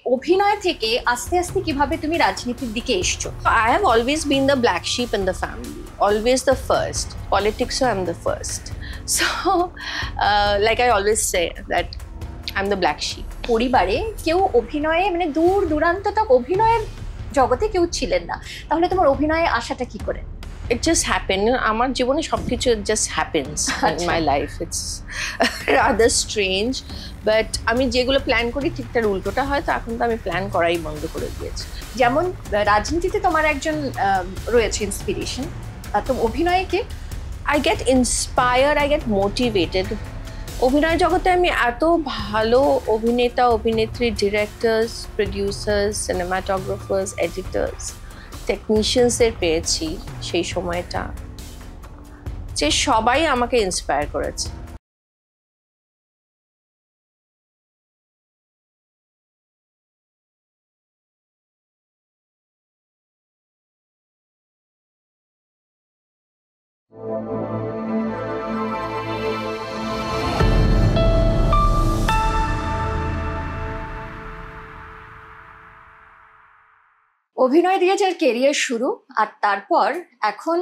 অভিনয় থেকে আস্তে আস্তে কিভাবে তুমি রাজনীতির দিকে এসছো? I have always been the black sheep in the family, always the first. Politics, so I'm the first. So, like I always say that I'm the black sheep. পরিবারে কেউ অভিনয়ে মানে দূর দূরান্ত তক অভিনয়ের জগতে কেউ ছিলেন না, তাহলে তোমার অভিনয়ে আসাটা কি করে? It just happened. আমার জীবনে সবকিছু just happens in my life. It's rather strange, but আমি যেগুলো প্ল্যান করি ঠিক তার উল্টোটা হয়, তো এখন তো আমি প্ল্যান করাই বন্ধ করে দিয়েছি। যেমন রাজনীতিতে তোমার একজন রয়েছে ইন্সপিরেশন, তো অভিনয়ে কে? I get inspired, I get motivated. অভিনয় জগতে আমি এত ভালো অভিনেতা অভিনেত্রী, ডিরেক্টরস, প্রডিউসার্স, সিনেমাটোগ্রাফার্স, এডিটার্স, টেকনিশিয়ানসের পেয়েছি সেই সময়টা, যে সবাই আমাকে ইন্সপায়ার করেছে। অভিনয় দিয়ে যার কেরিয়ার শুরু, আর তারপর এখন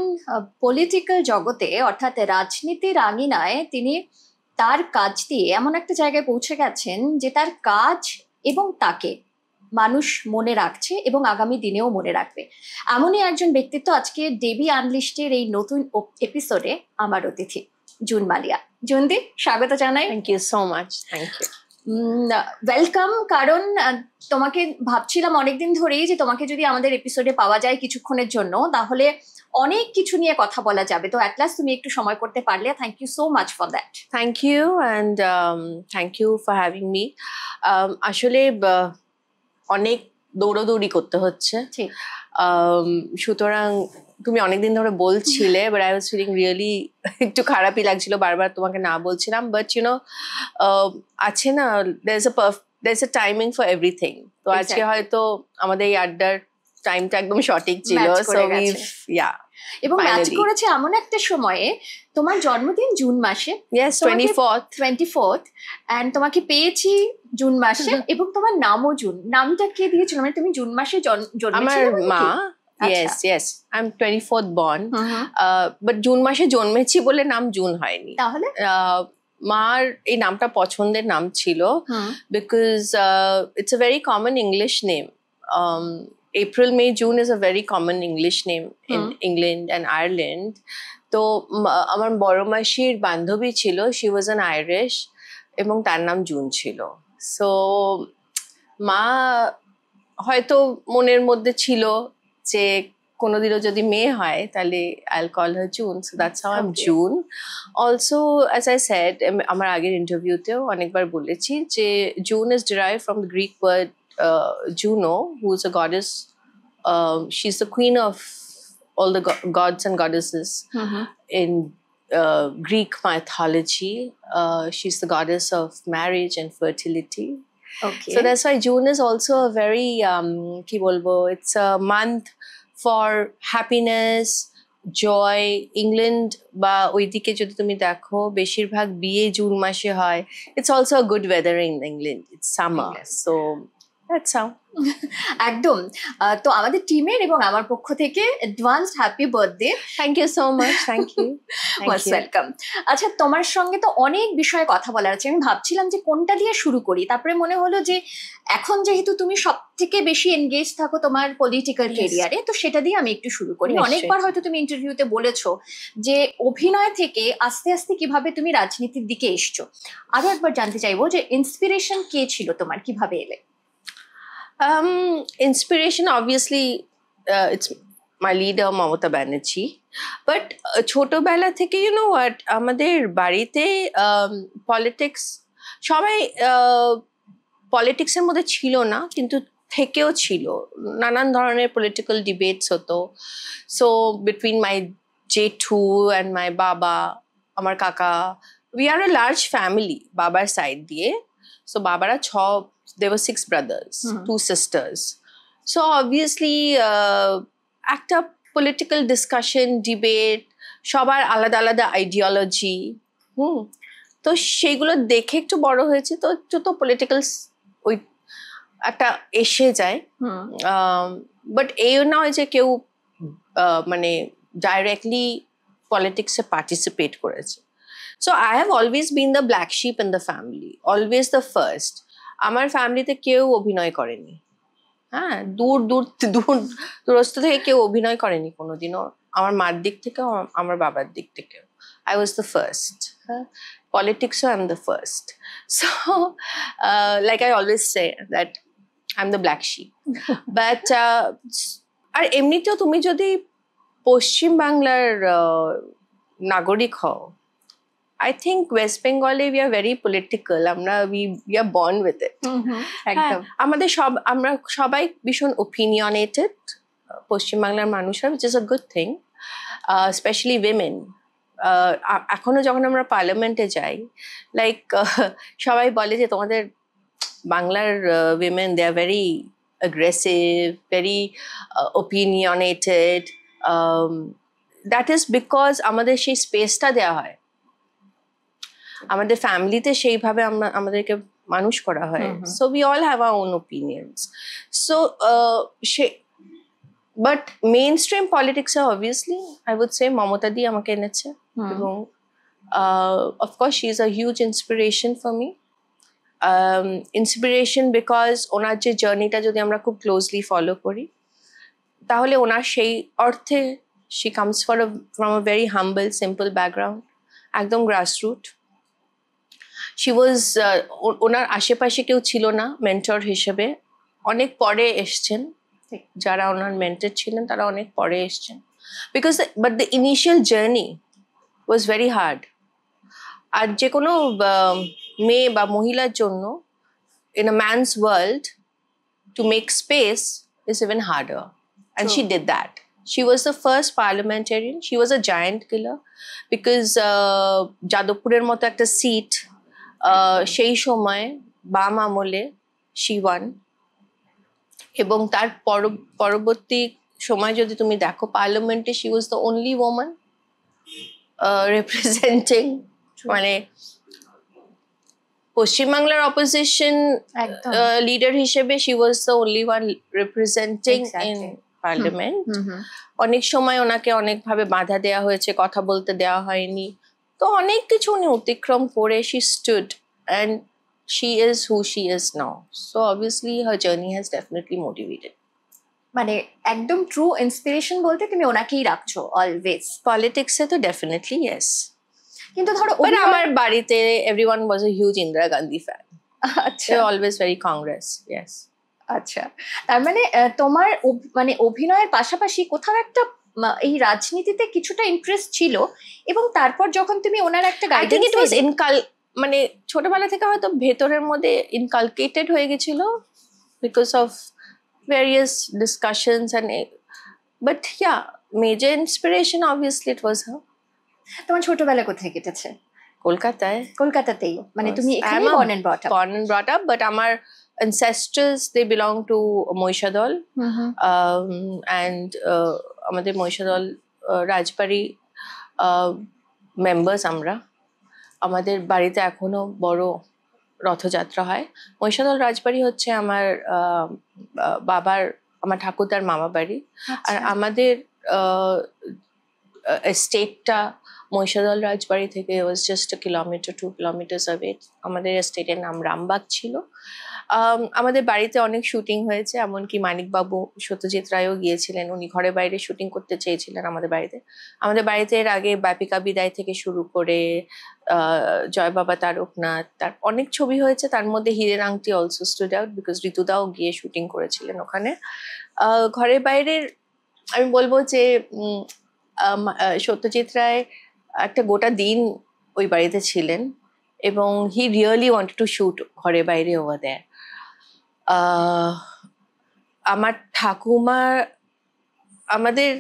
পলিটিক্যাল জগতে অর্থাৎ রাজনীতির আঙিনায় তিনি তার কাজ দিয়ে এমন একটা জায়গায় পৌঁছে গেছেন যে তার কাজ এবং তাকে মানুষ মনে রাখছে এবং আগামী দিনেও মনে রাখবে। এমনই একজন ব্যক্তিত্ব আজকে ডেবি আনলিস্টের এই নতুন এপিসোডে আমার অতিথি জুন মালিয়া। জুনদি, স্বাগত জানাই। Thank you so much. Thank you, welcome. কারণ তোমাকে ভাবছিলাম অনেকদিন ধরেই যে তোমাকে যদি আমাদের এপিসোডে পাওয়া যায় কিছুক্ষণের জন্য, তাহলে অনেক কিছু নিয়ে কথা বলা যাবে। তো অ্যাট লাস্ট তুমি একটু সময় করতে পারলে, thank you so much for that. Thank you and thank you for having me. আসলে অনেক দৌড়াদৌড়ি করতে হচ্ছে, সুতরাং তুমি অনেকদিন ধরে বলছিলে, but I was feeling really একটু খারাপই লাগছিল, বারবার তোমাকে না বলছিলাম। বাট ইউ নো, আছে না, there is a timing for everything. তো আজকে হয়তো আমাদের এই আড্ডার টাইমটা একদম সঠিক ছিল। সো উই ইয়া, এবং ম্যাচ করেছে এমন একটা সময়ে। তোমার জন্মদিন জুন মাসে, yes, 24th, এন্ড তোমাকে পেয়েছি জুন মাসে এবং তোমার নামও জুন। নামটা কে দিয়েছিল? মানে তুমি জুন মাসে জন্মেছিলে? আমার মা। yes, I'm 24th born, but June মাসে জন্মেছি বলে নাম জুন হয়নি। তাহলে মার এই নামটা পছন্দের নাম ছিল, because it's a very common English name. April, May, June is a very common English name in England and Ireland. তো আমার বড় মাসির বান্ধবী ছিল, she was an Irish, এবং তার নাম জুন ছিল। সো মা হয়তো মনের মধ্যে ছিল যে কোনোদিনও যদি মেয়ে হয় তাহলে I'll call her June. So that's how I'm June. Also, as I said, আমার আগের ইন্টারভিউতেও অনেকবার বলেছি যে June is derived from the Greek word Juno, who is a goddess. She's the queen of all the gods and goddesses in Greek mythology. She's the goddess of marriage and fertility. Okay. So that's why June is also a very ki bolbo, it's a month for happiness, joy. England বা ওইদিকে যদি তুমি দেখো বেশিরভাগ বিয়ে June মাসে হয়। It's also a good weather in England. It's summer. So that's how. একদম। তো আমাদের টিমের এবং আমার পক্ষ থেকে advanced happy birthday. Thank you so much. Thank you, most welcome. আচ্ছা, তোমার সঙ্গে তো অনেক বিষয়ে কথা বলার আছে। আমি ভাবছিলাম যে কোনটা দিয়ে শুরু করি, তারপরে মনে হলো যে এখন যেহেতু তুমি সব থেকে বেশি এনগেজ থাকো তোমার পলিটিক্যাল কেরিয়ারে, তো সেটা দিয়ে আমি একটু শুরু করি। অনেকবার হয়তো তুমি ইন্টারভিউতে বলেছো যে অভিনয় থেকে আস্তে আস্তে কিভাবে তুমি রাজনীতির দিকে এসছো। আরো একবার জানতে চাইবো যে ইন্সপিরেশন কে ছিল তোমার, কিভাবে এলে? Inspiration, obviously, it's my leader, Mamata Banerjee. But ছোটবেলা থেকে, you know what, আমাদের বাড়িতে পলিটিক্স সবাই পলিটিক্সের মধ্যে ছিল না, কিন্তু থেকেও ছিল। নানান ধরনের পলিটিক্যাল ডিবেটস হতো। সো বিটুইন মাই জেঠু অ্যান্ড মাই বাবা, আমার কাকা, we are a large family বাবার সাইড দিয়ে। সো বাবারা there were 6 brothers, 2 sisters. So obviously একটা political discussion, debate, সবার আলাদা আলাদা ideology, তো সেইগুলো দেখে একটু বড় হয়েছে। তো পলিটিক্যাল ওই একটা এসে যায়, বাট এই নয় যে কেউ মানে ডাইরেক্টলি পলিটিক্সে পার্টিসিপেট করেছে। So I have always been the black sheep in the family, always the first. আমার ফ্যামিলিতে কেউ অভিনয় করেনি, হ্যাঁ, দূরস্থ থেকে কেউ অভিনয় করেনি কোনোদিনও, আমার মার দিক থেকেও আমার বাবার দিক থেকেও। I was the first. Politics, so I'm the first. So, like I always say that I'm the black sheep. But আর এমনিতেও তুমি যদি পশ্চিম বাংলার নাগরিক হও, I think West Bengal we are very political. We are born with it. একদম আমরা সবাই ভীষণ opinionated পশ্চিম বাংলার মানুষরা, which is a good thing, especially women. এখনো যখন আমরা পার্লামেন্টে যাই, লাইক সবাই বলে যে তোমাদের বাংলার women, they are very aggressive, very opinionated. That is because আমাদের সেই স্পেসটা দেওয়া হয়, আমাদের ফ্যামিলিতে সেইভাবে আমাদেরকে মানুষ করা হয়। So we all have our own opinions. So but mainstream পলিটিক্সে obviously I would say Mamata di আমাকে এনেছে, এবং of course she is a huge inspiration for me. Inspiration because ওনার যে জার্নিটা যদি আমরা খুব ক্লোজলি ফলো করি, তাহলে ওনার সেই অর্থে she comes from a very humble simple background, একদম গ্রাসরুট। শি ওয়াজ ওনার আশেপাশে কেউ ছিল না মেন্টর হিসেবে, অনেক পরে এসছেন যারা ওনার মেন্টর ছিলেন, তারা অনেক পরে এসছেন। Because but the initial journey was very hard. আর যে কোনো মেয়ে বা মহিলার জন্য in a man's world to make space is even harder, and she did that. She was the first parliamentarian. She was a giant killer because Jadavpurer moto ekta seat সেই সময় বাম আমলে she won, এবং তার পরবর্তী সময় যদি তুমি দেখো পার্লামেন্টে she was the only woman representing, মানে পশ্চিমবাংলার অপোজিশন লিডার হিসেবে she was the only one representing in parliament. অনেক সময় ওনাকে অনেকভাবে বাধা দেওয়া হয়েছে, কথা বলতে দেওয়া হয়নি, তো অনেক কিছু উনি অতিক্রম করে she stood and she is who she is now. So obviously her journey has definitely motivated. মানে একদম ট্রু ইন্সপিরেশন বলতে তুমি ওনাকেই রাখছো অলওয়েজ। পলিটিক্সে তো ডেফিনেটলি ইয়েস, কিন্তু ধরো আমার বাড়িতে everyone was a huge Indira Gandhi fan. আচ্ছা, they were always very Congress. Yes. আচ্ছা, তার মানে তোমার মানে অভিনয়ের পাশাপাশি কোথাও একটা এই রাজনীতিতে কিছুটা ইন্টারেস্ট ছিল, এবং তারপর যখন তুমি ওনার একটা গাইডেন্স মানে ছোটবেলা থেকে হয়তো ভেতরের মধ্যে ইনকালকেটেড হয়ে গেছিল because of various discussions and but yeah, major inspiration obviously it was her. তোমার ছোটবেলা কোথায় কেটেছে? কলকাতাতেই, মানে তুমি এখানে born and brought up, but আমার ancestors they belong to Moishadol, and আমাদের Moishadol রাজবাড়ি মেম্বার্স আমরা। আমাদের বাড়িতে এখনো বড় রথযাত্রা হয়। মহিষাদল রাজবাড়ি হচ্ছে আমার বাবার, আমার ঠাকুরদার মামা বাড়ি। আর আমাদের এস্টেটটা মহিষাদল রাজবাড়ি থেকে was just 1 kilometre 2 kilometres away. আমাদের এস্টেটের নাম রামবাগ ছিল। আমাদের বাড়িতে অনেক শুটিং হয়েছে, এমনকি মানিকবাবু সত্যজিৎ রায়ও গিয়েছিলেন, উনি ঘরে বাইরে শুটিং করতে চেয়েছিলেন আমাদের বাড়িতে। আমাদের বাড়িতে এর আগে ব্যাপিকা বিদায় থেকে শুরু করে জয় বাবা তারকনাথ, তার অনেক ছবি হয়েছে, তার মধ্যে হীরের আংটি অলসো স্টুড আউট বিকজ ঋতুদাও গিয়ে শুটিং করেছিলেন ওখানে। ঘরে বাইরের আমি বলবো যে সত্যজিৎ রায় একটা গোটা দিন ওই বাড়িতে ছিলেন, এবং হি রিয়েলি ওয়ান্টেড টু শুট ঘরে বাইরে ওভার দেয়ার। আমার ঠাকুমা, আমাদের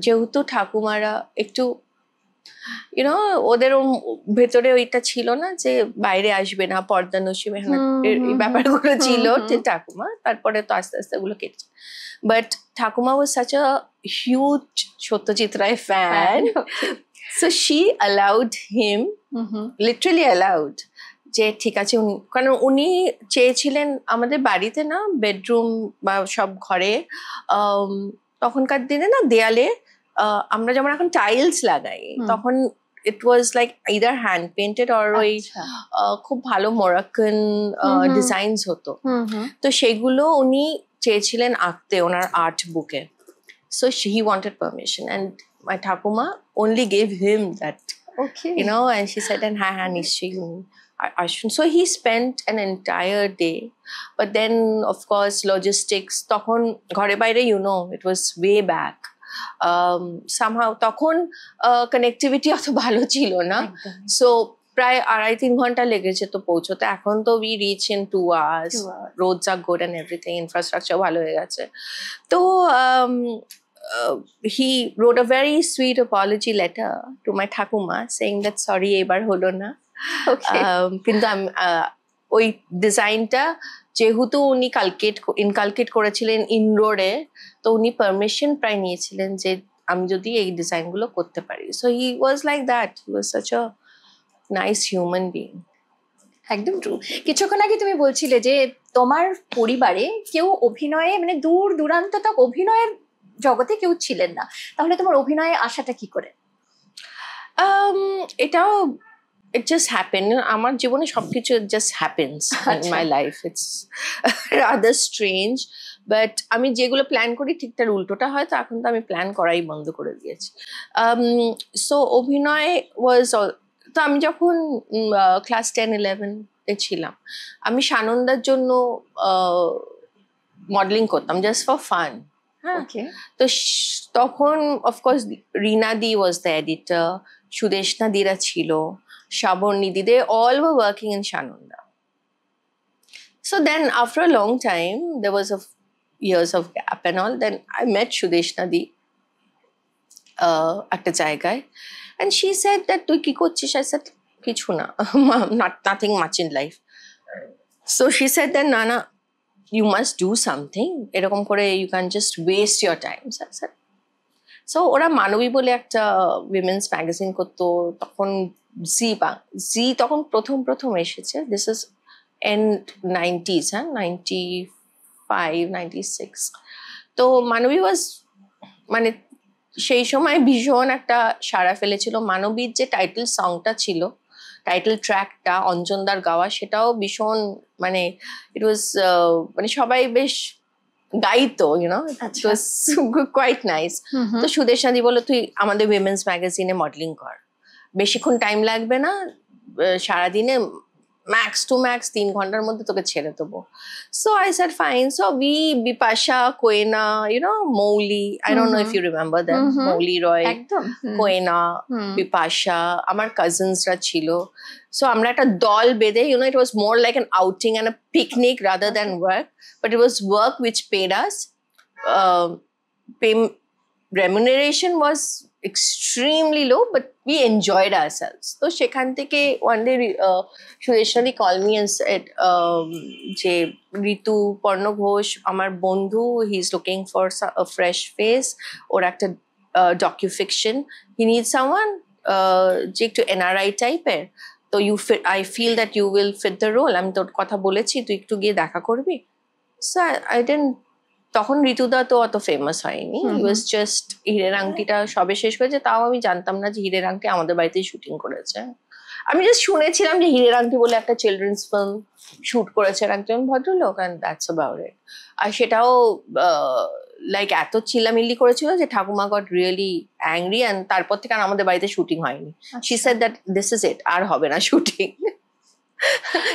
যেহেতু ঠাকুমারা একটু ইউনো ওদের ভেতরে ওইটা ছিল না যে বাইরে আসবে না, পর্দানসী মেহনত এই ব্যাপারগুলো ছিল ঠাকুমা, তারপরে তো আস্তে আস্তে ওগুলো কেটেছে। বাট ঠাকুমা was such a huge Satyajit Ray fan, so she allowed him, literally allowed, যে ঠিক আছে কারণ উনি চেয়েছিলেন আমাদের বাড়িতে না বেডরুম বা সব ঘরে তখনকার দিনে না দেয়ালে আমরা যেমন এখন টাইলস লাগাই তখন it was like either hand painted or ওই খুব ভালো মোরাক্কান ডিজাইনস হতো, তো সেগুলো উনি চেয়েছিলেন আঁকতে ওনার আর্ট বুকে। So he wanted permission and my ঠাকুমা only gave him that, you know, and she said and ha nishchi so he spent an entire day, but then of course logistics তখন ঘরে বাইরে, you know, it was way back, somehow তখন connectivity অত ভালো ছিল না, so প্রায় 2.5-3 ঘন্টা লেগেছে তো পৌঁছতে। এখন তো we reach in 2 hours, roads are good and everything, infrastructure ভালো হয়ে গেছে। তো he wrote a very sweet apology letter to my ঠাকুমা saying that sorry এবার হলো না, কিন্তু ওই ডিজাইনটা যেহেতু উনি ইনকালকেট করেছিলেন ইনডোরে, তো উনি পারমিশন প্রায় নিয়েছিলেন যে আমি যদি এই ডিজাইনগুলো করতে পারি। So he was like that, he was such a nice human being. একদম ট্রু। কিছুক্ষণ আগে তুমি বলছিলে যে তোমার পরিবারে কেউ অভিনয়ে মানে দূর দূরান্ত তক অভিনয়ের জগতে কেউ ছিলেন না, তাহলে তোমার অভিনয়ে আসাটা কি করে? এটাও it just happened. আমার জীবনে সবকিছু just happens in my life. It's rather strange, but আমি যেগুলো প্ল্যান করি ঠিক তার উল্টোটা হয়, তো এখন তো আমি প্ল্যান করাই বন্ধ করে দিয়েছি। সো অভিনয় ওয়াজ, তো আমি যখন ক্লাস 10-11 এ ছিলাম, আমি সানন্দার জন্য মডেলিং করতাম জাস্ট ফর ফান। তো তখন of course Rina di was the editor, Sudeshna দিরা ছিল, Shabornidhi, they all were working in Sananda. So then after a long time, there was years of gap and all, then I met Sudeshna Di at a jaygai, and she said that tu ki korchish? I said kichu na, nothing much in life. So she said that Nana, you must do something, erokom kore you can't just waste your time. So I said, so ওরা মানবী বলে একটা women's magazine করতো তখন, জি তখন প্রথম এসেছে, this is and 90s, 95-96। তো মানবী ওয়াজ মানে সেই সময় ভীষণ একটা সাড়া ফেলেছিল। মানবীর যে টাইটেল সংটা ছিল, টাইটেল ট্র্যাকটা অঞ্জনদার গাওয়া, সেটাও ভীষণ মানে ইট ওয়াজ মানে সবাই বেশ গাইতো, you know, it was quite nice. তো সুদেশনা দি বলল তুই আমাদের উইমেন্স ম্যাগাজিনে মডেলিং কর, বেশিক্ষণ টাইম লাগবে না, সারাদিনে ম্যাক্স টু ম্যাক্স 3 ঘন্টার মধ্যে তোকে ছেড়ে দেবো। So I said fine. So we Bipasha, Koena, you know, Mouli, I don't know if you remember them, Mouli Roy, Koena, Bipasha, আমার কাজিনসরা ছিল। সো আমরা একটা দল বেঁধে, you know, it was more like an outing and a picnic rather than work, but it was work which paid us. Remuneration was extremely low, but we enjoyed ourselves. So সেখান থেকে one day Sudeshna Di called me and said যে ঋতু পর্ণ ঘোষ আমার বন্ধু, he is looking for a fresh face, ওর একটা docu-fiction, he needs someone যে একটু NRI টাইপের, তো I feel that you will fit the role, আমি তোর কথা বলেছি, তুই একটু গিয়ে দেখা করবি। So I didn't, তখন ঋতুদা তো অত ফেমাস হয়নি, হি ওয়াজ জাস্ট, হীরের আংটিটা সবে শেষ করেছে, তাও আমি জানতাম না যে হীরের আংটি আমাদের বাড়িতেই শুটিং করেছে। আমি জাস্ট শুনেছিলাম যে হীরের আংটি বলে একটা চিলড্রেন্স ফিল্ম শুট করেছে একজন ভদ্রলোক, অ্যান্ড দ্যাটস অ্যাবাউট ইট। আর সেটাও লাইক এত চিল্লামিল্লি করেছিল যে ঠাকুমা গট রিয়েলি অ্যাংরি, অ্যান্ড তারপর থেকে আর আমাদের বাড়িতে শুটিং হয়নি। She said that this is it, আর হবে না শুটিং।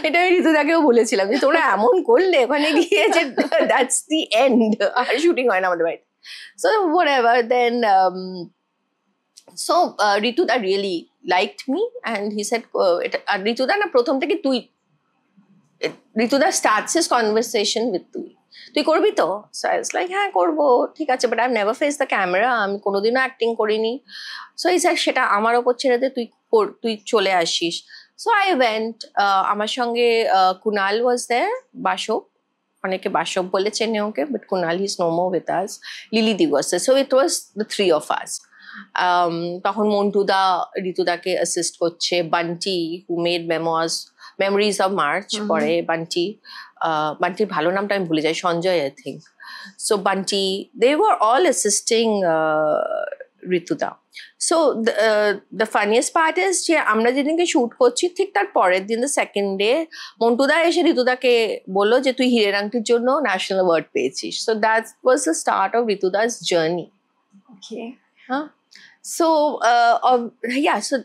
এটা আমি ঋতুদাকেও বলেছিলাম যে তোমরা এমন করলে ওখানে গিয়ে যে দ্যাটস দি এন্ড, আর শুটিং হয় না আমাদের বাড়িতে। সো হোয়াটএভার, দেন সো ঋতুদা really liked me and he said, আর ঋতুদা না প্রথম থেকে ঋতুদা স্টার্টস হিজ কনভারসেশন উইথ তুই করবি তো? সো আই ওয়াজ লাইক হ্যাঁ করবো, ঠিক আছে, but I never face the camera, আমি কোনোদিনও অ্যাক্টিং করিনি। সো এই স্যার সেটা আমার ওপর ছেড়ে দে, তুই চলে আসিস। So I went, আমার সঙ্গে Kunal was there, Bashop, অনেকে বাসব বলে চেনে ওকে, but Kunal, he's no more with us, Lily Di was there, so it was the 3 of us. তখন মন্টুদা ঋতুদাকে অ্যাসিস্ট করছে, Bunty who made memoirs memories of March, পরে বান্টি, বান্টির ভালো নামটা আমি ভুলে যাই, Sanjay I think. So Bunty, they were all assisting ঋতুদা। So the funniest part is যে আমরা যেদিনকে শুট করছি ঠিক তার পরের দিন, দ্য সেকেন্ড ডে, মন্টুদা এসে ঋতুদাকে বললো যে তুই হীরের আংটির জন্য ন্যাশনাল অ্যাওয়ার্ড পেয়েছিস। So that was the start of ঋতুদাস জার্নি। ওকে, হ্যাঁ, সো সো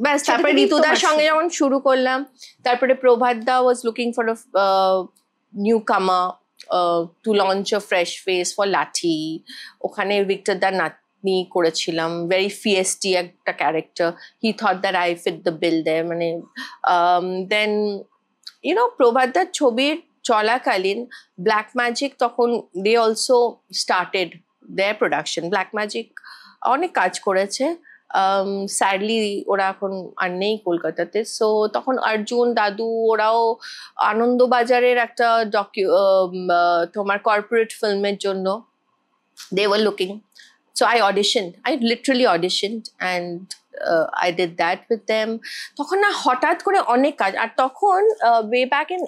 ব্যাস, তারপরে ঋতুদার সঙ্গে যখন শুরু করলাম, তারপরে Prabhat da was looking for a newcomer to launch a fresh face for Lathi. ওখানে ভিক্টর দা নাতনি করেছিলাম, ভেরি ফিয়েস্টি একটা character. He thought that I fit the bill there, মানে দেন প্রভাত দার ছবির চলাকালীন ব্ল্যাক ম্যাজিক, তখন they also started their production. Black Magic অনেক কাজ করেছে, স্যাডলি ওরা এখন আর নেই কলকাতাতে। সো তখন অর্জুন, দাদু ওরাও আনন্দবাজারের একটা তোমার কর্পোরেট ফিল্মের জন্য they were looking. So I auditioned. I literally auditioned and I did that with them. তখন না হঠাৎ করে অনেক কাজ, আর তখন way back in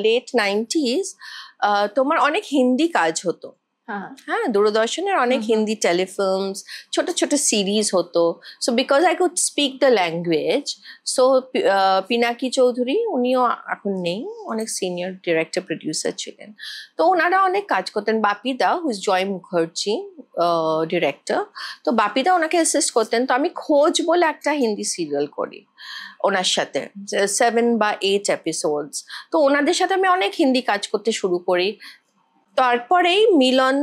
late 90s তোমার অনেক হিন্দি কাজ হতো। হ্যাঁ, দূরদর্শনের অনেক হিন্দি টেলিফিল্মস, ছোট ছোট সিরিজ হতো। So because I could speak the language, so Pinaki Chowdhury, উনিও এখন নেই, অনেক সিনিয়র ডিরেক্টর প্রডিউসার ছিলেন, তো ওনারা অনেক কাজ করতেন। বাপিদা, হুইজ জয় মুখার্জি ডিরেক্টর, তো বাপিদা ওনাকে অ্যাসিস্ট করতেন। তো আমি খোঁজ বলে একটা হিন্দি সিরিয়াল করি ওনার সাথে, 7 বা 8 এপিসোডস। তো ওনাদের সাথে আমি অনেক হিন্দি কাজ করতে শুরু করি। তারপরেই মিলন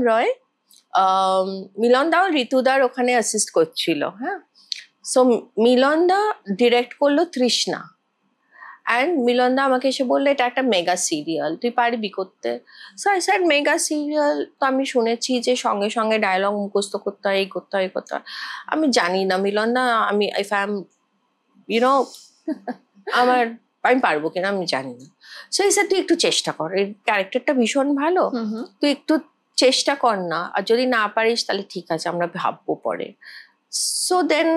রয়, মিলন দাও ঋতুদার ওখানে অ্যাসিস্ট করছিল। হ্যাঁ, সো মিলন দা ডিরেক্ট করলো তৃষ্ণা, অ্যান্ড মিলন দা আমাকে এসে বললো এটা একটা মেগা সিরিয়াল, তুই পারবি করতে? So I shed mega serial তো আমি শুনেছি যে সঙ্গে সঙ্গে ডায়লগ মুখস্থ করতে হয়, এই করতে হয়, এই করতে হয়। আমি জানি না মিলন দা, আমি ইফ আই এম আমি পারবো কিনা আমি জানি না। সো এই স্যার তুই একটু চেষ্টা কর, এর ক্যারেক্টারটা ভীষণ ভালো, তুই একটু চেষ্টা কর না, আর যদি না পারিস তাহলে ঠিক আছে, আমরা ভাববো পরে। সো দেন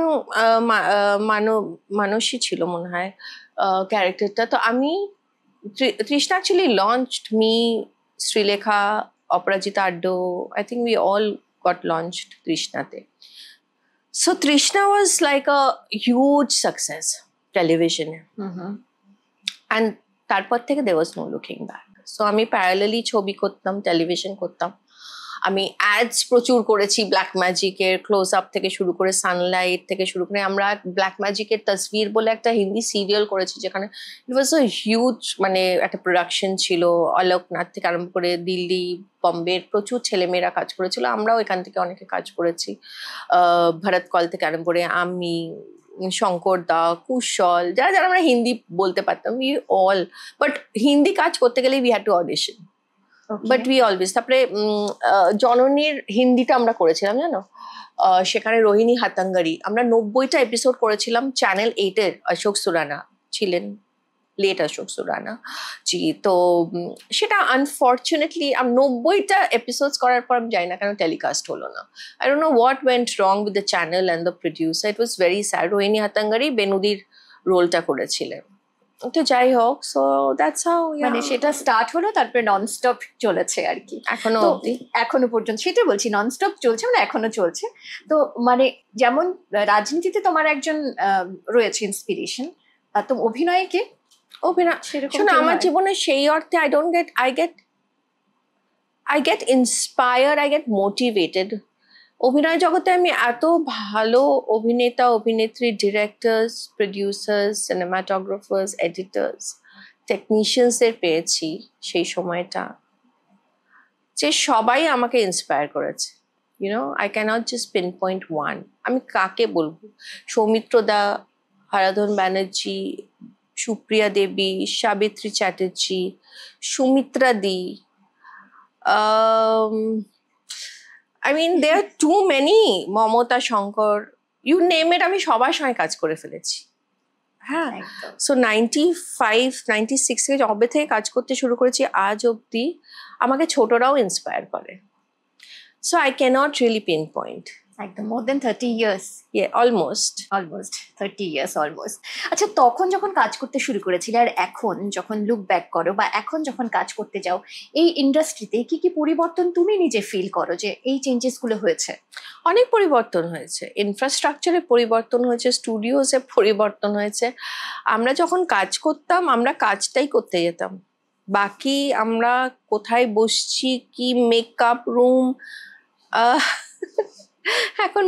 মানসী ছিল মনে হয় ক্যারেক্টারটা। তো আমি Trishna actually launched me, Sreelekha, Aparajita Auddy, I think we all got launched তৃষ্ণাতে। So Trishna was like a huge success টেলিভিশনে, অ্যান্ড তারপর থেকে there was no looking back. So আমি প্যারালালি ছবি করতাম, টেলিভিশন করতাম। আমি অ্যাডস প্রচুর করেছি ব্ল্যাক ম্যাজিকের, ক্লোজ আপ থেকে শুরু করে সানলাইট থেকে শুরু করে। আমরা ব্ল্যাক ম্যাজিকের তসবির বলে একটা হিন্দি সিরিয়াল করেছি, যেখানে ইট ওয়াজ আ হিউজ, মানে একটা প্রোডাকশন ছিল। অলোকনাথ থেকে আরম্ভ করে দিল্লি, বম্বের প্রচুর ছেলেমেয়েরা কাজ করেছিল, আমরাও এখান থেকে অনেকে কাজ করেছি। ভরত কল থেকে আরম্ভ করে আমি, শঙ্কর দা, কুশল, যারা যারা আমরা হিন্দি বলতে পারতাম, উই অল, বাট হিন্দি কাজ করতে গেলে we had to audition, but we always. তারপরে জননীর হিন্দিটা আমরা করেছিলাম জানো, সেখানে রোহিণী হাতাঙ্গারি, আমরা 90টা এপিসোড করেছিলাম। চ্যানেল 8-এর অশোক সুরানা ছিলেন, লেট অশোক সুরানা জি। তো সেটা আনফর্চুনেটলি 90টা এপিসোডস করার পর আমি জানি না কেন টেলিকাস্ট হলো না। I don't know what went wrong with the channel and the producer, it was very sad. Rohini Hattangadi বেনুদির রোলটা করেছিলেন। তো যাই হোক, সো দ্যাটস হাউ, মানে সেটা স্টার্ট হলো, তারপরে ননস্টপ চলেছে আর কি এখনো অবধি, এখনো পর্যন্ত। সেটা বলছি, ননস্টপ চলছে, মানে এখনো চলছে। তো মানে যেমন রাজনীতিতে তোমার একজন রয়েছে ইন্সপিরেশন, তো অভিনয়ে কে? অভিনয় শোনো, আমার জীবনে সেই অর্থে I get inspired, I get motivated. অভিনয় জগতে আমি এত ভালো অভিনেতা, অভিনেত্রী, ডিরেক্টরস, প্রডিউসার্স, সিনেমাটোগ্রাফার্স, এডিটার্স, টেকনিশিয়ানসদের পেয়েছি সেই সময়টা, যে সবাই আমাকে ইন্সপায়ার করেছে। I cannot just pinpoint one. আমি কাকে বলবো? সৌমিত্র দা, হারাধন ব্যানার্জি, সুপ্রিয়া দেবী, সাবিত্রী চ্যাটার্জি, সুমিত্রা দি, I mean there are too many, Mamata Shankar, you name it, আমি সবার সঙ্গে কাজ করে ফেলেছি। হ্যাঁ, সো 95-96 থেকে যবে থেকে কাজ করতে শুরু করেছি আজ অবধি আমাকে ছোটরাও ইন্সপায়ার করে। So I can't really pinpoint. একদম more than 30 years। Almost 30 years almost. আচ্ছা, তখন যখন কাজ করতে শুরু করেছিলে আর এখন যখন লুক ব্যাক করো বা এখন যখন কাজ করতে যাও, এই ইন্ডাস্ট্রিতে কি কি পরিবর্তন তুমি নিজে ফিল করো যে এই চেঞ্জেস গুলো হয়েছে? অনেক পরিবর্তন হয়েছে, ইনফ্রাস্ট্রাকচারে পরিবর্তন হয়েছে, স্টুডিওসে পরিবর্তন হয়েছে। আমরা যখন কাজ করতাম আমরা কাজটাই করতে যেতাম, বাকি আমরা কোথায় বসছি, কি মেকআপ রুম, এখন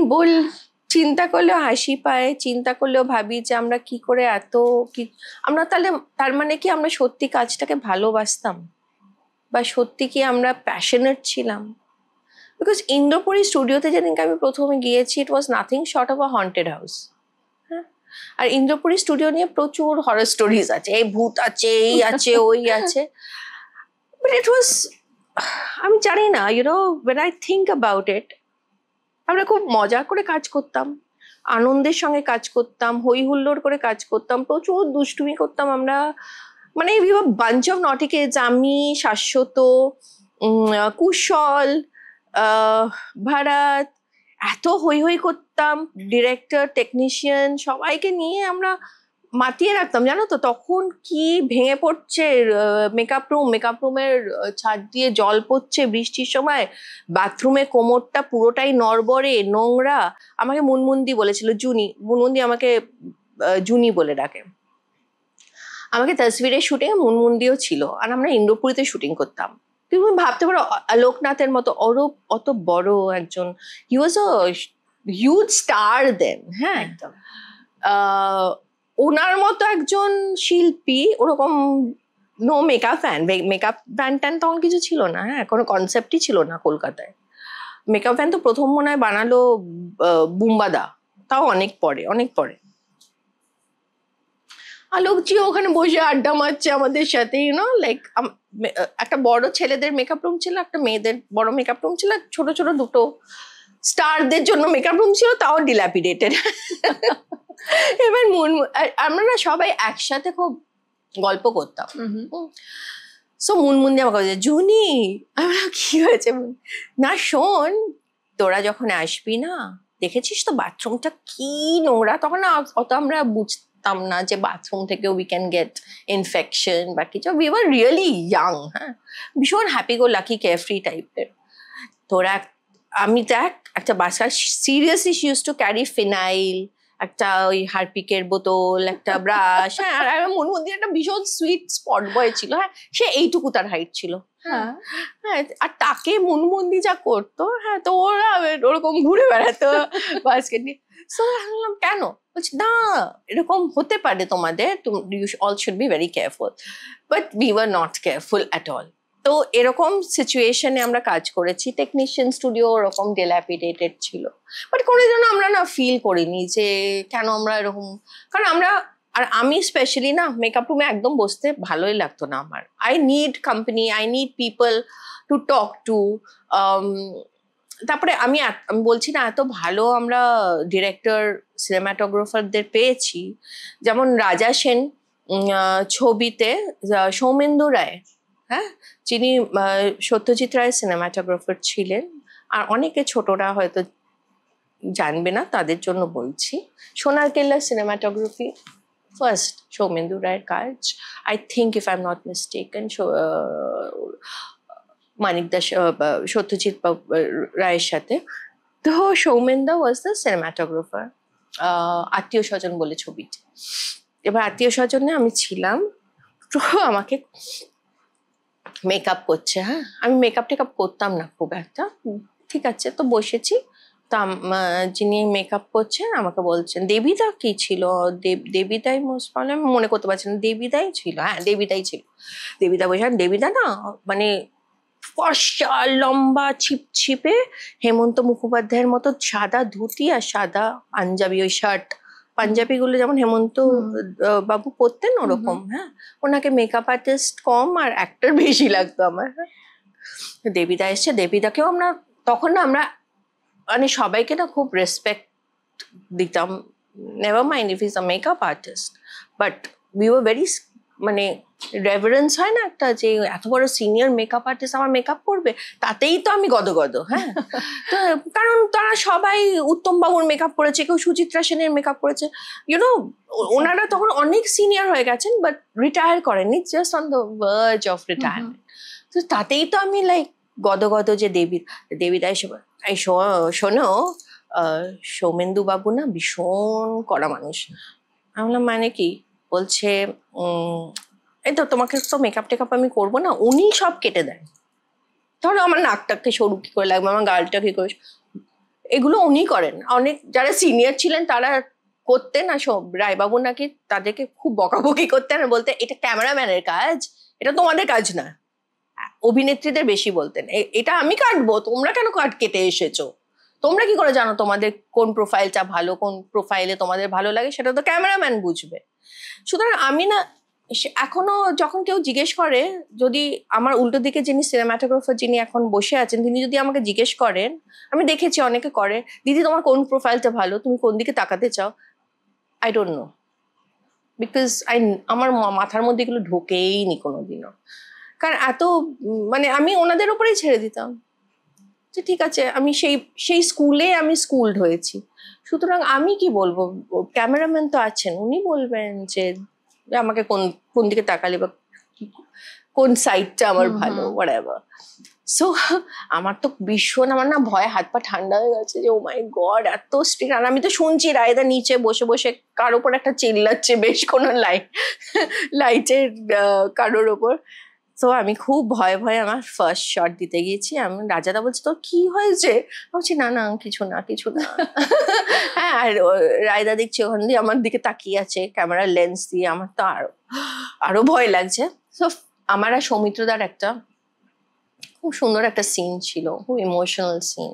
চিন্তা করলেও হাসি পায়, চিন্তা করলেও ভাবি যে আমরা কি করে এত কি আমরা তাহলে, তার মানে কি আমরা সত্যি কাজটাকে ভালোবাসতাম বা সত্যি কি আমরা প্যাশনেট ছিলাম? বিকজ ইন্দ্রপুরী স্টুডিওতে যেদিনকে আমি প্রথমে গিয়েছি, it was nothing short of a haunted house. হ্যাঁ, আর ইন্দ্রপুরী স্টুডিও নিয়ে প্রচুর হরর স্টোরিজ আছে, এই ভূত আছে, এই আছে, ওই আছে, বাট ইট ওয়াজ, আমি জানি না, when I think about it, আমরা খুব মজা করে কাজ করতাম, আনন্দের সঙ্গে কাজ করতাম, হই হুল্লোড় করে কাজ করতাম, প্রচুর দুষ্টুমি করতাম আমরা। মানে we were bunch of naughty kids, আমি, শাশ্বত, কুশল, ভারত, এত হই হই করতাম, ডিরেক্টর, টেকনিশিয়ান সবাইকে নিয়ে আমরা মাতিয়ে রাখতাম, জানো তো। তখন কি ভেঙে পড়ছে মেকআপ রুমের ছাদ দিয়ে জল পড়ছে বৃষ্টির সময়, বাথরুমে কোমরটা পুরোটাই নড়বড়ে নোংরা। আমাকে মুনমুন্দি বলেছিল, মুনমুন্দি আমাকে জুনি বলে ডাকে। আমাকে তসবিরের শুটিং এ মুনমুন্দিও ছিল, আর আমরা ইন্দ্রপুরীতে শুটিং করতাম। তুমি ভাবতে পারো আলোকনাথের মতো অত বড় একজন, হি ওয়াজ আ হিউজ স্টার দেন। হ্যাঁ, একদম। ওনার মতো একজন শিল্পী, ওরকম নো মেকআপ ভ্যান ট্যান তখন কিছু ছিল না। হ্যাঁ, কোনো কনসেপ্টই ছিল না কলকাতায়। মেকআপ ভ্যান তো প্রথম মনে হয় বানালো বুম্বাদা, তাও অনেক পরে। আলোকজি ওখানে বসে আড্ডা মারছে আমাদের সাথে, লাইক একটা বড় ছেলেদের মেকআপ রুম ছিল, একটা মেয়েদের বড় মেকআপ রুম ছিল, ছোট ছোট দুটো স্টারদের জন্য মেকআপ রুম ছিল, তাও ডিল্যাপিডেটেড। এবার আমরা না সবাই একসাথে খুব গল্প করতাম। সো মুনমুন্দি আমাকে বলছে, জুনি, আমরা কি হয়েছে, না শোন, তোরা যখন আসবি না, দেখেছিস তো বাথরুমটা কি নোংরা। তখন না অত আমরা বুঝতাম না যে বাথরুম থেকে উই ক্যান গেট ইনফেকশন বা কিছু। উই ওয়ার রিয়েলি ইয়াং, হ্যাঁ, ভীষণ হ্যাপি গো লাকি কেয়ারফ্রি টাইপের। তোরা, আমি দেখ একটা বাচ্চা seriously she use to carry phenyl, একটা ওই হারপিকের বোতল, একটা ব্রাশ। হ্যাঁ, আর মুনমুন্দি একটা ভীষণ সুইট স্পট বয় ছিল। হ্যাঁ, সে এইটুকু তার হাইট ছিল। হ্যাঁ, আর তাকে মুনমুন্দি যা করতো, হ্যাঁ, তো ওরা ওরকম ঘুরে বেড়াতো বাস্কেট নিয়ে। সো ভাবলাম কেন, বলছি না এরকম হতে পারে তোমাদের, you all should be very careful. But we were not careful at all. তো এরকম সিচুয়েশনে আমরা কাজ করেছি। টেকনিশিয়ান স্টুডিও ওরকম ডিল্যাপিডেটেড ছিল, বাট কোনোদিন আমরা না ফিল করিনি যে কেন আমরা এরকম। কারণ আর আমি স্পেশালি না মেকআপ রুমে একদম বসতে ভালোই লাগতো না আমার। I need company, I need people to talk to. তারপরে আমি বলছি না, এত ভালো আমরা ডিরেক্টর, সিনেমাটোগ্রাফারদের পেয়েছি। যেমন রাজা সেন ছবিতে, সৌমেন্দু রায়, হ্যাঁ, যিনি সত্যজিৎ রায়ের সিনেমাটোগ্রাফার ছিলেন। আর অনেকে ছোটরা হয়তো জানবে না, তাদের জন্য বলছি। সোনার কেল্লার সিনেমাটোগ্রাফি ফার্স্ট সৌমেন্দু রায়ের কাজ, I think, if I am not mistaken, Manik Das, Satyajit রায়ের সাথে। তো সৌমেন্দা ওয়াজ দ্য সিনেমাটোগ্রাফার আত্মীয় স্বজন বলে ছবিটি। এবার আত্মীয় স্বজনে আমি ছিলাম, তো আমাকে মেকআপ করছে। হ্যাঁ, আমি মেকআপ টেকআপ করতাম না খুব একটা, ঠিক আছে, তো বসেছি। তা যিনি মেকআপ করছেন আমাকে বলছেন, দেবিদা কি ছিল, দেবিদাই মোস্ট প্রবলেম, মনে করতে পারছি না, দেবিদাই ছিল, হ্যাঁ দেবিদাই ছিল। দেবিদা বসে, দেবিদা না মানে ফর্সা লম্বা ছিপছিপে হেমন্ত মুখোপাধ্যায়ের মতো সাদা ধুতি আর সাদা পাঞ্জাবি, ওই শার্ট পাঞ্জাবি গুলো যেমন হেমন্ত বাবু পরতেন ওরকম। হ্যাঁ, ওনাকে মেকআপ আর্টিস্ট কম আর অ্যাক্টর বেশি লাগতো আমার। দেবিদা এসছে, দেবিদাকেও আমরা তখন না আমরা মানে সবাইকে না খুব রেসপেক্ট দিতাম। Never mind if is a makeup artist, but we were very মানে রেভারেন্স হয় না একটা, যে এত বড় সিনিয়র মেকআপ আর্টিস্ট আমার মেকআপ করবে, তাতেই তো আমি গদগদ। হ্যাঁ, তো কারণ তারা সবাই উত্তম বাবুর মেকআপ করেছে, কেউ সুচিত্রা সেনের মেকআপ করেছে, ইউনো ওনারা তখন অনেক সিনিয়র হয়ে গেছেন, বাট রিটায়ার করেননি, just on the verge of retirement. তো তাতেই তো আমি লাইক গদগদ, যে দেবীদা এই শোনো, সৌমেন্দু বাবু না ভীষণ কড়া মানুষ। আমি বললাম মানে কি? বলছে এই তো তোমাকে তো মেকআপ টেকআপ আমি করবো না, উনি সব কেটে দেন। ধরো আমার নাকটাকে সরু কি করে লাগবে, আমার গালটা কি করে, এগুলো উনি করেন। অনেক যারা সিনিয়র ছিলেন তারা করতেন, না সব রায়বাবু নাকি তাদেরকে খুব বকাবকি করতেন, আর বলতে এটা ক্যামেরাম্যানের কাজ, এটা তোমাদের কাজ না। অভিনেত্রীদের বেশি বলতেন এটা আমি কাটবো, তোমরা কেন কেটে এসেছো, তোমরা কি করে জানো তোমাদের কোন প্রোফাইলটা ভালো, কোন প্রোফাইলে তোমাদের ভালো লাগে, সেটা তো ক্যামেরাম্যান বুঝবে। সুতরাং আমি না এখনো যখন কেউ জিজ্ঞেস করে, যদি আমার উল্টো দিকে যিনি সিনেমাটোগ্রাফার যিনি এখন বসে আছেন, তিনি যদি আমাকে জিজ্ঞেস করেন, আমি দেখেছি অনেকে করে, দিদি তোমার কোন প্রোফাইলটা ভালো, তুমি কোন দিকে তাকাতে চাও, আই ডোন্ট নো, বিকজ আমার মাথার মধ্যে এগুলো ঢোকেই নি কোনোদিনও। কারণ এত মানে আমি ওনাদের ওপরেই ছেড়ে দিতাম যে ঠিক আছে, আমি সেই স্কুলে আমি স্কুলড হয়েছি, সুতরাং আমি কি বলবো, ক্যামেরাম্যান তো আছেন, উনি বলবেন যে আমাকে কোন কোন দিকে তাকালে বা কোন সাইডটা আমার ভালো, whatever. সো আমার তো ভীষণ, আমার না ভয়ে হাত পা ঠান্ডা হয়ে গেছে যে ও মাই গড এত স্ট্রিক্ট। আর আমি তো শুনছি রায়দা নিচে বসে বসে কার ওপর একটা চিল্লাচ্ছে, বেশ কোনো লাইটের কারোর ওপর। তো আমি খুব ভয়ে ভয়ে আমার ফার্স্ট শট দিতে গিয়েছি। আমি রাজাদা বলছে তোর কি হয়েছে, বলছি না না কিছু না কিছু না। হ্যাঁ, আর রায়দা দেখছি ওখান দিয়ে আমার দিকে তাকিয়ে আছে ক্যামেরার লেন্স দিয়ে, আমার তো আরো ভয় লাগছে। তো আমার আর সৌমিত্রদার একটা খুব সুন্দর একটা সিন ছিল, খুব ইমোশনাল সিন,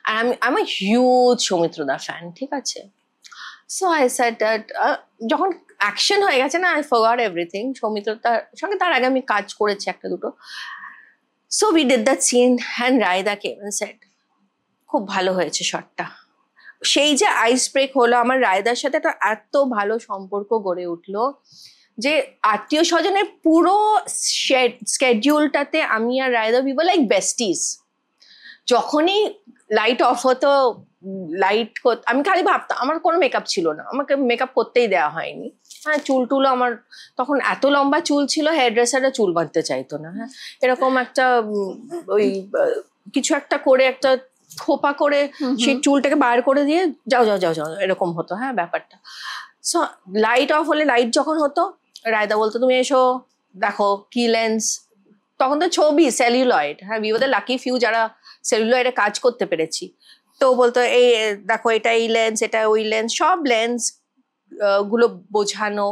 আর আমি হিউজ সৌমিত্রদা ফ্যান, ঠিক আছে। সো আই সেড দ্যাট যখন অ্যাকশন হয়ে গেছে না, আই ফরগট এভরিথিং। সৌমিত্রদার সঙ্গে তার আগে আমি কাজ করেছি একটা দুটো। So we did that scene and রায়দা কেম এন্ড সেড খুব ভালো হয়েছে শটটা। সেই যে আইস ব্রেক হলো, আমার রায়দার সাথে একটা এত ভালো সম্পর্ক গড়ে উঠলো যে আত্মীয় স্বজনের পুরো স্কেডিউলটাতে আমি আর রায়দা উই ওয়ার লাইক বেস্টিজ। যখনই লাইট অফ হতো, আমি খালি ভাবতাম, আমার কোনো মেকআপ ছিল না, আমাকে মেকআপ করতেই দেওয়া হয়নি। হ্যাঁ, চুল টুলো আমার তখন এত লম্বা চুল ছিল, হেয়ার ড্রেসাররা চুল বাঁধতে চাইতো না। হ্যাঁ, এরকম একটা ওই কিছু একটা করে একটা খোপা করে সেই চুলটাকে বার করে দিয়ে যাও যাও যাও যাও এরকম হতো। হ্যাঁ, ব্যাপারটা। সো লাইট অফ হলে, লাইট যখন হতো, রায়দা বলতো তুমি এসো দেখো কি লেন্স। তখন তো ছবি সেলুলয়েড, হ্যাঁ, we were the lucky few যারা সেলুলয়েডে কাজ করতে পেরেছি। তো বলতো এই দেখো এটা এই লেন্স, এটা ওই লেন্স, সব লেন্স গুলো বোঝানো,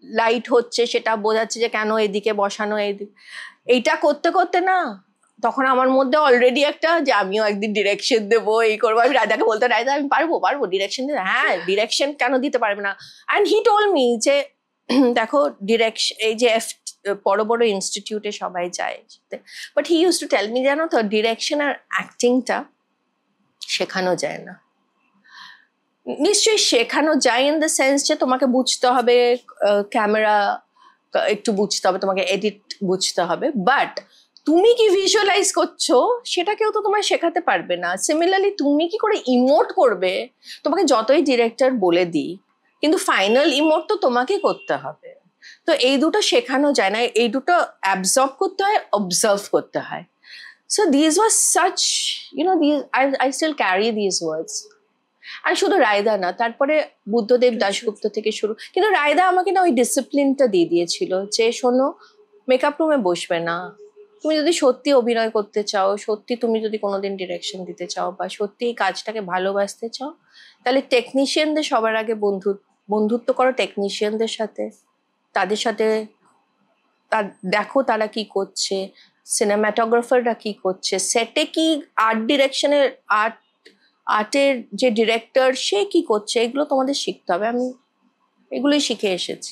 লাইট হচ্ছে সেটা বোঝাচ্ছে যে কেন এদিকে বসানো, এইটা করতে করতে না তখন আমার মধ্যে অলরেডি একটা যে আমিও একদিন ডিরেকশন দেবো, এই করবো। আমি রায়দাকে বলতে, রায়দা আমি পারবো ডিরেকশন দিতে। হ্যাঁ, ডিরেকশন কেন দিতে পারবে না। অ্যান্ড হি টোল্ড মি যে দেখো ডিরেকশন, এই যে বড় বড় ইনস্টিটিউটে সবাই যায়, but he use to tell me জানো তো ডিরেকশন আর অ্যাক্টিংটা শেখানো যায় না। নিশ্চয়ই শেখানো যায় ইন দ্য সেন্স যে তোমাকে বুঝতে হবে ক্যামেরা, একটু বুঝতে হবে, তোমাকে এডিট বুঝতে হবে, বাট তুমি কি ভিজুয়ালাইজ করছো সেটা কেউ তো তোমায় শেখাতে পারবে না। সিমিলারলি তুমি কি করে ইমোট করবে, তোমাকে যতই ডিরেক্টর বলে দিই, কিন্তু ফাইনাল ইমোট তো তোমাকে করতে হবে। তো এই দুটো শেখানো যায় না, এই দুটো অ্যাবজর্ব করতে হয়, অবজার্ভ করতে হয়। So this was such, I still carry this words. আর শুধু রায়দা না, তারপরে বুদ্ধদেব দাশগুপ্ত থেকে শুরু, কিন্তু রায়দা আমাকে না ওই ডিসিপ্লিনটা দিয়ে দিয়েছিল যে শোনো, মেকআপ রুমে বসবে না, তুমি যদি সত্যি অভিনয় করতে চাও, সত্যি তুমি যদি কোনোদিন ডিরেকশন দিতে চাও, বা সত্যি এই কাজটাকে ভালোবাসতে চাও, তাহলে টেকনিশিয়ানদের সবার আগে বন্ধুত্ব করো টেকনিশিয়ানদের সাথে, তাদের সাথে দেখো তারা কি করছে, সিনেমাটোগ্রাফাররা কি করছে, সেটে কি আর্ট ডিরেকশনের আর্টের যে ডিরেক্টর সে কি করছে, এগুলো তোমাদের শিখতে হবে। আমি এগুলোই শিখে এসেছি।